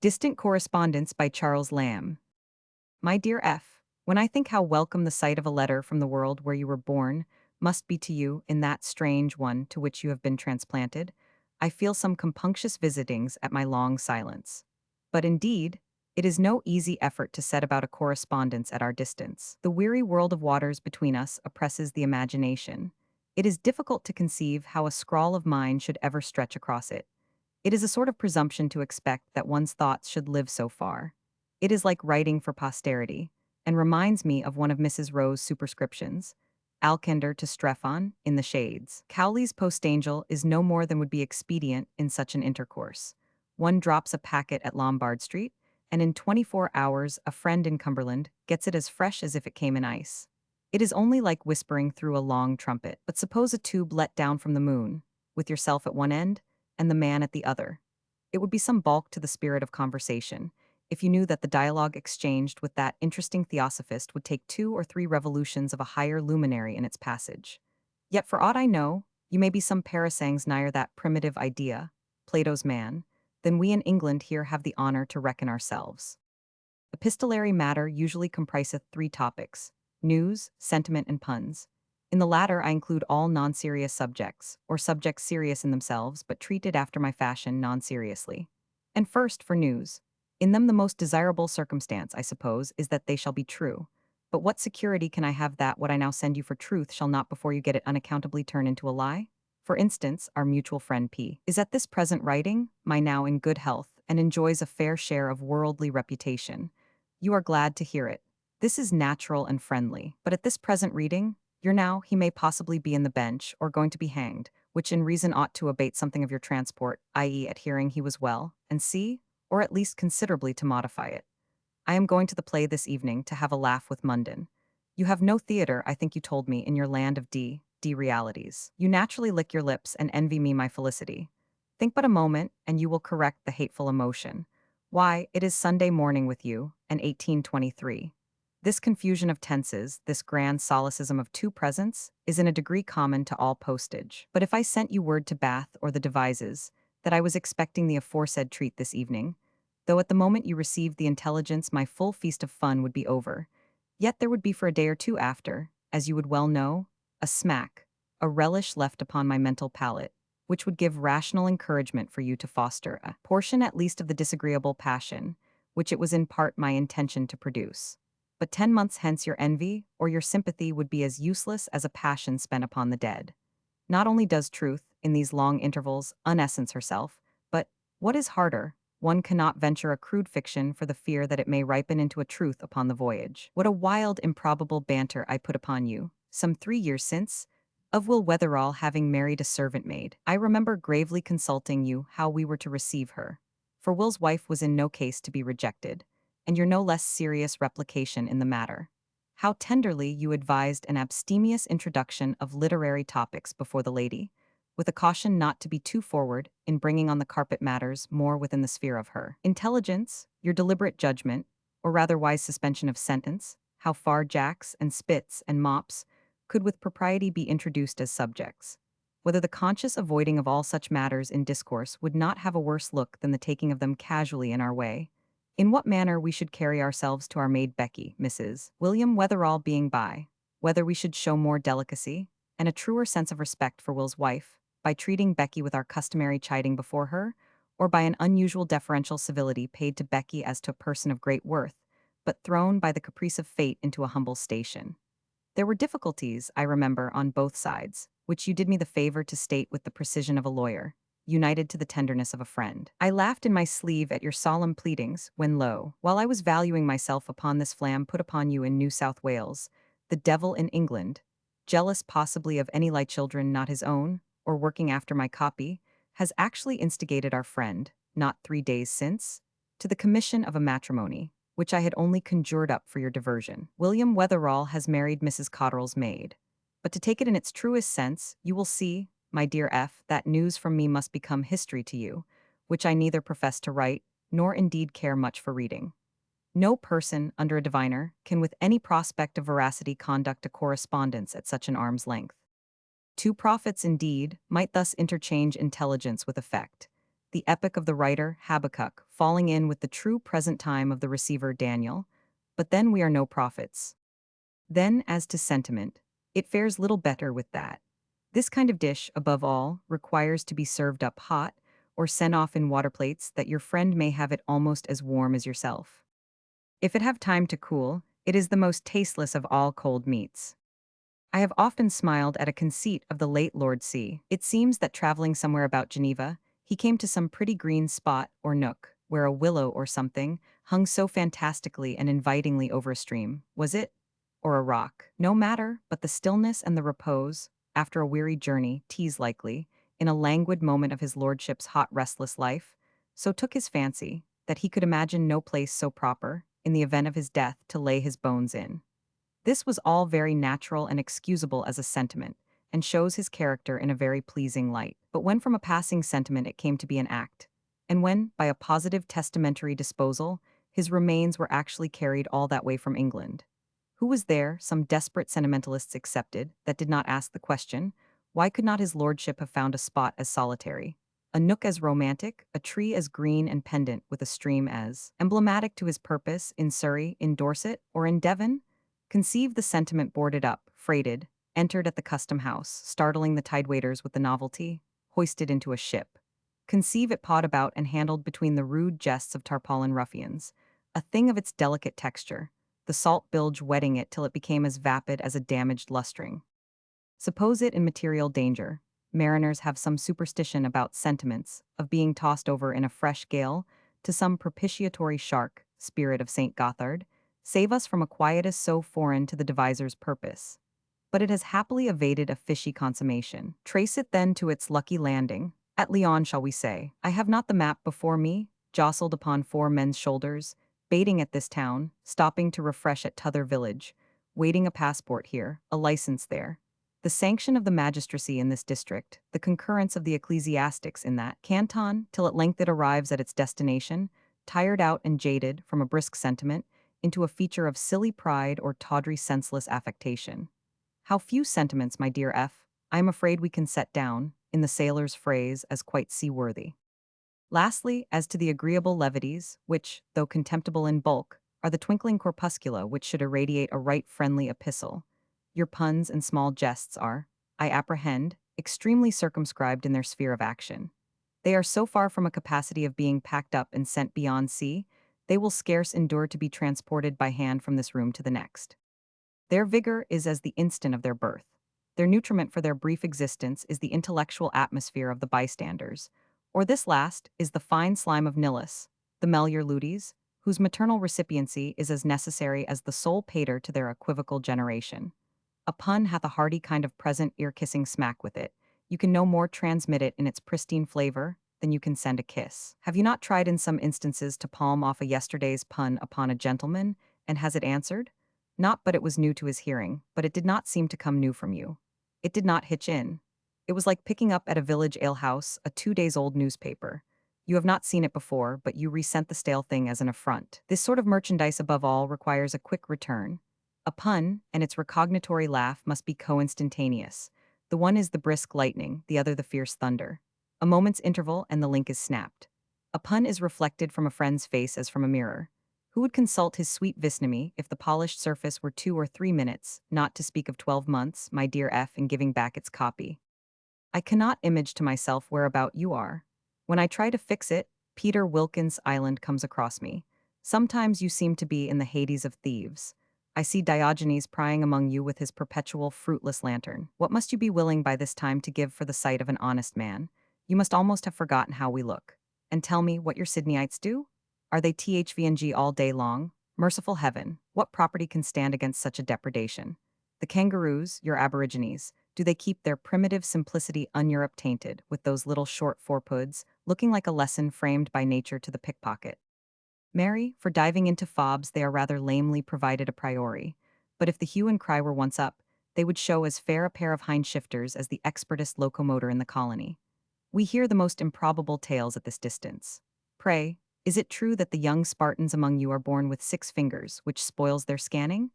Distant Correspondents by Charles Lamb. My dear F., when I think how welcome the sight of a letter from the world where you were born must be to you in that strange one to which you have been transplanted, I feel some compunctious visitings at my long silence. But indeed, it is no easy effort to set about a correspondence at our distance. The weary world of waters between us oppresses the imagination. It is difficult to conceive how a scrawl of mine should ever stretch across it. It is a sort of presumption to expect that one's thoughts should live so far. It is like writing for posterity, and reminds me of one of Mrs. Rowe's superscriptions, Alkender to Strephon, in the shades. Cowley's postangel is no more than would be expedient in such an intercourse. One drops a packet at Lombard Street, and in 24 hours a friend in Cumberland gets it as fresh as if it came in ice. It is only like whispering through a long trumpet. But suppose a tube let down from the moon, with yourself at one end, and the man at the other. It would be some balk to the spirit of conversation, if you knew that the dialogue exchanged with that interesting theosophist would take 2 or 3 revolutions of a higher luminary in its passage. Yet for aught I know, you may be some parasangs nigher that primitive idea, Plato's man, than we in England here have the honor to reckon ourselves. Epistolary matter usually compriseth 3 topics: news, sentiment, and puns. In the latter I include all non-serious subjects, or subjects serious in themselves but treated after my fashion non-seriously. And first, for news. In them the most desirable circumstance, I suppose, is that they shall be true. But what security can I have that what I now send you for truth shall not before you get it unaccountably turn into a lie? For instance, our mutual friend P. is at this present writing, my now in good health, and enjoys a fair share of worldly reputation. You are glad to hear it. This is natural and friendly. But at this present reading, you're now, he may possibly be in the bench, or going to be hanged, which in reason ought to abate something of your transport, i.e. at hearing he was well, and C, or at least considerably to modify it. I am going to the play this evening to have a laugh with Munden. You have no theatre, I think you told me, in your land of D realities. You naturally lick your lips and envy me my felicity. Think but a moment, and you will correct the hateful emotion. Why, it is Sunday morning with you, and 1823. This confusion of tenses, this grand solecism of 2 presents, is in a degree common to all postage. But if I sent you word to Bath or the Devizes that I was expecting the aforesaid treat this evening, though at the moment you received the intelligence my full feast of fun would be over, yet there would be for a day or 2 after, as you would well know, a smack, a relish left upon my mental palate, which would give rational encouragement for you to foster a portion at least of the disagreeable passion, which it was in part my intention to produce. But 10 months hence your envy or your sympathy would be as useless as a passion spent upon the dead. Not only does truth, in these long intervals, unessence herself, but, what is harder, one cannot venture a crude fiction for the fear that it may ripen into a truth upon the voyage. What a wild, improbable banter I put upon you, some 3 years since, of Will Wetherall having married a servant maid. I remember gravely consulting you how we were to receive her, for Will's wife was in no case to be rejected, and your no less serious replication in the matter. How tenderly you advised an abstemious introduction of literary topics before the lady, with a caution not to be too forward in bringing on the carpet matters more within the sphere of her intelligence, your deliberate judgment, or rather wise suspension of sentence, how far jacks and spits and mops could with propriety be introduced as subjects, whether the conscious avoiding of all such matters in discourse would not have a worse look than the taking of them casually in our way, in what manner we should carry ourselves to our maid Becky, Mrs. William Wetherall being by, whether we should show more delicacy, and a truer sense of respect for Will's wife, by treating Becky with our customary chiding before her, or by an unusual deferential civility paid to Becky as to a person of great worth, but thrown by the caprice of fate into a humble station. There were difficulties, I remember, on both sides, which you did me the favor to state with the precision of a lawyer, united to the tenderness of a friend. I laughed in my sleeve at your solemn pleadings, when lo, while I was valuing myself upon this flam put upon you in New South Wales, the devil in England, jealous possibly of any light children not his own, or working after my copy, has actually instigated our friend, not 3 days since, to the commission of a matrimony, which I had only conjured up for your diversion. William Wetherall has married Mrs. Cotterell's maid. But to take it in its truest sense, you will see, my dear F., that news from me must become history to you, which I neither profess to write, nor indeed care much for reading. No person, under a diviner, can with any prospect of veracity conduct a correspondence at such an arm's length. 2 prophets, indeed, might thus interchange intelligence with effect, the epic of the writer Habakkuk falling in with the true present time of the receiver Daniel. But then we are no prophets. Then, as to sentiment, it fares little better with that. This kind of dish, above all, requires to be served up hot or sent off in water plates that your friend may have it almost as warm as yourself. If it have time to cool, it is the most tasteless of all cold meats. I have often smiled at a conceit of the late Lord C. It seems that traveling somewhere about Geneva, he came to some pretty green spot or nook, where a willow or something hung so fantastically and invitingly over a stream. Was it? Or a rock? No matter, but the stillness and the repose, after a weary journey, tease likely, in a languid moment of his lordship's hot restless life, so took his fancy, that he could imagine no place so proper, in the event of his death, to lay his bones in. This was all very natural and excusable as a sentiment, and shows his character in a very pleasing light. But when from a passing sentiment it came to be an act, and when, by a positive testamentary disposal, his remains were actually carried all that way from England, who was there, some desperate sentimentalists excepted, that did not ask the question, why could not his lordship have found a spot as solitary, a nook as romantic, a tree as green and pendant with a stream as emblematic to his purpose in Surrey, in Dorset, or in Devon? Conceive the sentiment boarded up, freighted, entered at the custom house, startling the tide waiters with the novelty, hoisted into a ship. Conceive it pawed about and handled between the rude jests of tarpaulin ruffians, a thing of its delicate texture, the salt bilge wetting it till it became as vapid as a damaged lustring. Suppose it in material danger. Mariners have some superstition about sentiments, of being tossed over in a fresh gale, to some propitiatory shark, spirit of St. Gothard, save us from a quietus so foreign to the deviser's purpose. But it has happily evaded a fishy consummation. Trace it then to its lucky landing. At Lyon, shall we say? I have not the map before me, jostled upon four men's shoulders, baiting at this town, stopping to refresh at t'other village, waiting a passport here, a license there, the sanction of the magistracy in this district, the concurrence of the ecclesiastics in that canton, till at length it arrives at its destination, tired out and jaded from a brisk sentiment, into a feature of silly pride or tawdry senseless affectation. How few sentiments, my dear F., I am afraid we can set down, in the sailor's phrase, as quite seaworthy. Lastly, as to the agreeable levities, which, though contemptible in bulk, are the twinkling corpuscula which should irradiate a right friendly epistle, your puns and small jests are, I apprehend, extremely circumscribed in their sphere of action. They are so far from a capacity of being packed up and sent beyond sea, they will scarce endure to be transported by hand from this room to the next. Their vigor is as the instant of their birth. Their nutriment for their brief existence is the intellectual atmosphere of the bystanders, or this last is the fine slime of Nilus, the Melior Ludes, whose maternal recipiency is as necessary as the sole pater to their equivocal generation. A pun hath a hearty kind of present ear-kissing smack with it. You can no more transmit it in its pristine flavor than you can send a kiss. Have you not tried in some instances to palm off a yesterday's pun upon a gentleman, and has it answered? Not but it was new to his hearing, but it did not seem to come new from you. It did not hitch in. It was like picking up at a village alehouse a 2 days old newspaper. You have not seen it before, but you resent the stale thing as an affront. This sort of merchandise above all requires a quick return. A pun, and its recognitory laugh must be co-instantaneous. The one is the brisk lightning, the other the fierce thunder. A moment's interval and the link is snapped. A pun is reflected from a friend's face as from a mirror. Who would consult his sweet Visnomy if the polished surface were 2 or 3 minutes, not to speak of 12 months, my dear F., in giving back its copy? I cannot image to myself whereabout you are. When I try to fix it, Peter Wilkins Island comes across me. Sometimes you seem to be in the Hades of Thieves. I see Diogenes prying among you with his perpetual fruitless lantern. What must you be willing by this time to give for the sight of an honest man? You must almost have forgotten how we look. And tell me what your Sydneyites do? Are they THVNG all day long? Merciful heaven, what property can stand against such a depredation? The kangaroos, your aborigines, do they keep their primitive simplicity un-Europe tainted with those little short forepuds, looking like a lesson framed by nature to the pickpocket? Marry, for diving into fobs they are rather lamely provided a priori, but if the hue and cry were once up, they would show as fair a pair of hind shifters as the expertest locomotor in the colony. We hear the most improbable tales at this distance. Pray, is it true that the young Spartans among you are born with 6 fingers, which spoils their scanning?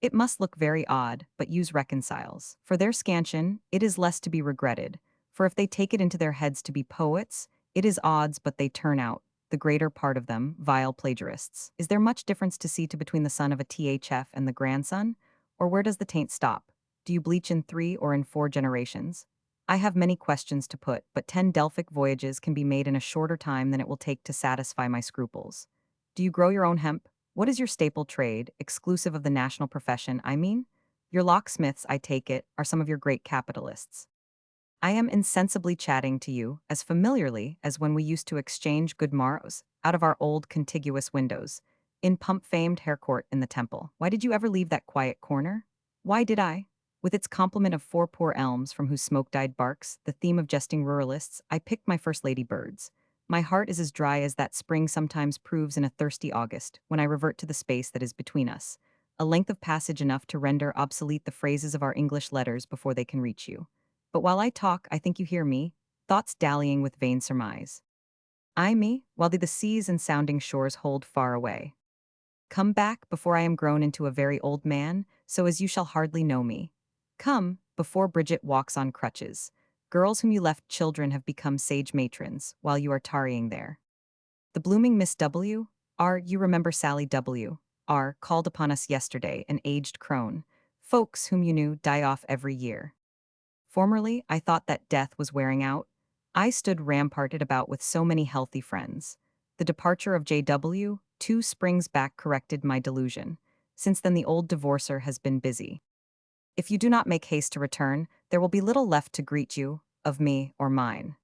It must look very odd, but use reconciles. For their scansion, it is less to be regretted, for if they take it into their heads to be poets, It is odds, but they turn out, the greater part of them, vile plagiarists. Is there much difference to see to between the son of a THF and the grandson? Or where does the taint stop? Do you bleach in 3 or in 4 generations? I have many questions to put, but 10 Delphic voyages can be made in a shorter time than it will take to satisfy my scruples. Do you grow your own hemp? What is your staple trade, exclusive of the national profession, I mean? Your locksmiths, I take it, are some of your great capitalists. I am insensibly chatting to you as familiarly as when we used to exchange good morrows out of our old contiguous windows in pump-famed Haircourt in the Temple. Why did you ever leave that quiet corner? Why did I? With its complement of 4 poor elms from whose smoke-dyed barks, the theme of jesting ruralists, I picked my first lady birds. My heart is as dry as that spring sometimes proves in a thirsty August, when I revert to the space that is between us, a length of passage enough to render obsolete the phrases of our English letters before they can reach you. But while I talk, I think you hear me, thoughts dallying with vain surmise. I me, while the seas and sounding shores hold far away. Come back before I am grown into a very old man, so as you shall hardly know me. Come, before Bridget walks on crutches. Girls whom you left children have become sage matrons, while you are tarrying there. The blooming Miss W. R. You remember Sally W. R. called upon us yesterday, an aged crone. Folks whom you knew die off every year. Formerly, I thought that death was wearing out. I stood ramparted about with so many healthy friends. The departure of JW, 2 springs back, corrected my delusion. Since then, the old divorcer has been busy. If you do not make haste to return, there will be little left to greet you, of me or mine.